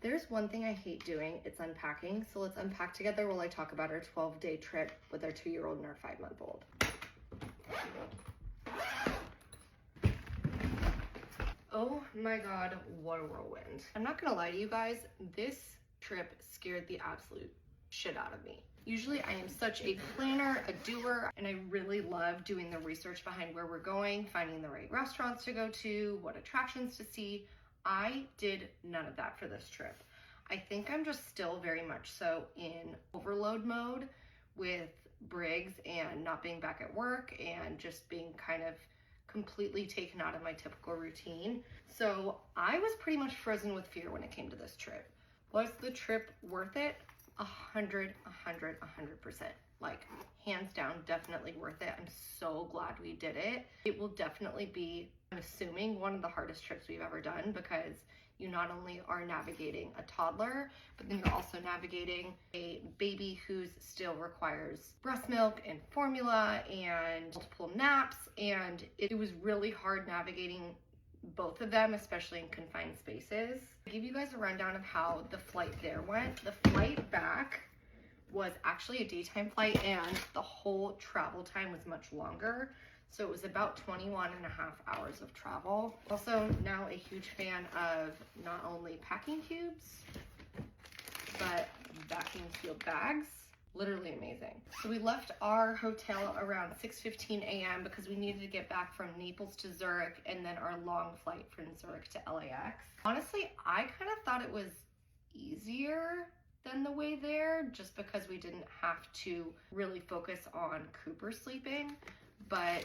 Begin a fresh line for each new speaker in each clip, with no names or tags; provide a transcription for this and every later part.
There's one thing I hate doing, it's unpacking. So let's unpack together while I talk about our 12-day trip with our 2-year-old and our 5-month-old. Oh my God, what a whirlwind. I'm not gonna lie to you guys, this trip scared the absolute shit out of me. Usually I am such a planner, a doer, and I really love doing the research behind where we're going, finding the right restaurants to go to, what attractions to see. I did none of that for this trip. I think I'm just still very much so in overload mode with Briggs and not being back at work and just being kind of completely taken out of my typical routine. So I was pretty much frozen with fear when it came to this trip. Was the trip worth it? 100%. Like, hands down, definitely worth it. I'm so glad we did it. It will definitely be, I'm assuming, one of the hardest trips we've ever done, because you not only are navigating a toddler, but then you're also navigating a baby who's still requires breast milk and formula and multiple naps. And it was really hard navigating both of them, especially in confined spaces. I'll give you guys a rundown of how the flight there went. The flight back was actually a daytime flight, and the whole travel time was much longer. So it was about 21 and a half hours of travel. Also, now a huge fan of not only packing cubes, but vacuum sealed bags. Literally amazing. So we left our hotel around 6:15 a.m. because we needed to get back from Naples to Zurich and then our long flight from Zurich to LAX. Honestly, I kind of thought it was easier than the way there, just because we didn't have to really focus on Cooper sleeping, but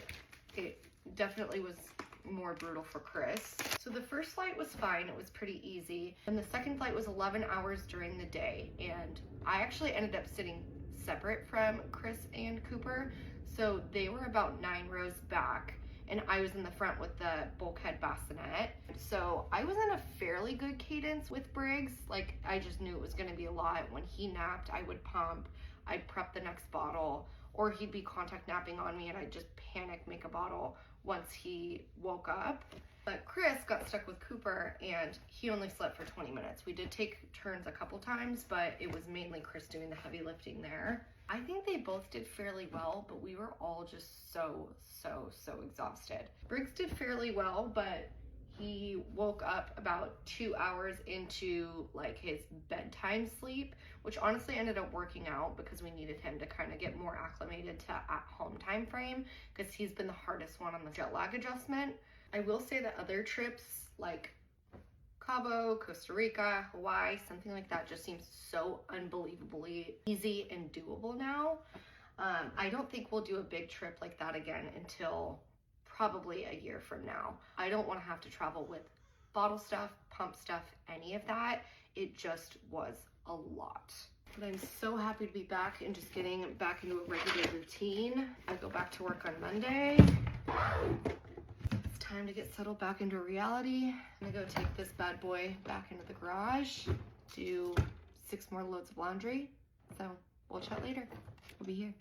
it definitely was more brutal for Chris. So the first flight was fine, it was pretty easy. And the second flight was 11 hours during the day, and I actually ended up sitting separate from Chris and Cooper. So they were about 9 rows back, and I was in the front with the bulkhead bassinet. So I was in a fairly good cadence with Briggs. Like, I just knew it was gonna be a lot. When he napped, I would pump, I'd prep the next bottle, or he'd be contact napping on me and I'd just panic make a bottle once he woke up. But Chris got stuck with Cooper and he only slept for 20 minutes. We did take turns a couple times, but it was mainly Chris doing the heavy lifting there. I think they both did fairly well, but we were all just so exhausted. Briggs did fairly well, but he woke up about 2 hours into like his bedtime sleep, which honestly ended up working out because we needed him to kind of get more acclimated to at-home time frame, because he's been the hardest one on the jet lag adjustment. I will say that other trips like Cabo, Costa Rica, Hawaii, something like that just seems so unbelievably easy and doable now. I don't think we'll do a big trip like that again until probably a year from now. I don't want to have to travel with bottle stuff, pump stuff, any of that. It just was a lot. But I'm so happy to be back and just getting back into a regular routine. I go back to work on Monday. It's time to get settled back into reality. I'm gonna go take this bad boy back into the garage, do 6 more loads of laundry. So we'll chat later. We'll be here.